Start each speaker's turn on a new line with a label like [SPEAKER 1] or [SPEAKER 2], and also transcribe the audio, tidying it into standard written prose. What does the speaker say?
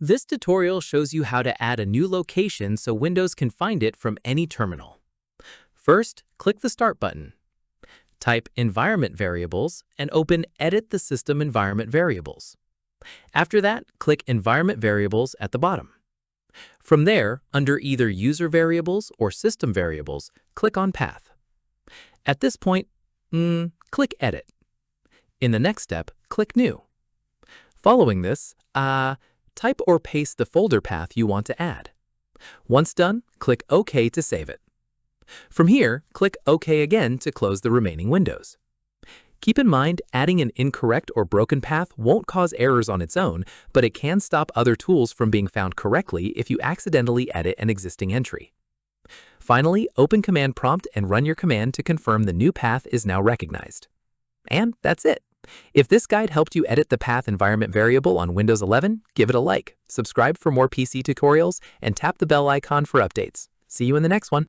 [SPEAKER 1] This tutorial shows you how to add a new location so Windows can find it from any terminal. First, click the Start button. Type Environment Variables and open Edit the System Environment Variables. After that, click Environment Variables at the bottom. From there, under either User Variables or System Variables, click on Path. At this point, click Edit. In the next step, click New. Following this, type or paste the folder path you want to add. Once done, click OK to save it. From here, click OK again to close the remaining windows. Keep in mind, adding an incorrect or broken path won't cause errors on its own, but it can stop other tools from being found correctly if you accidentally edit an existing entry. Finally, open Command Prompt and run your command to confirm the new path is now recognized. And that's it. If this guide helped you edit the path environment variable on Windows 11, give it a like, subscribe for more PC tutorials, and tap the bell icon for updates. See you in the next one.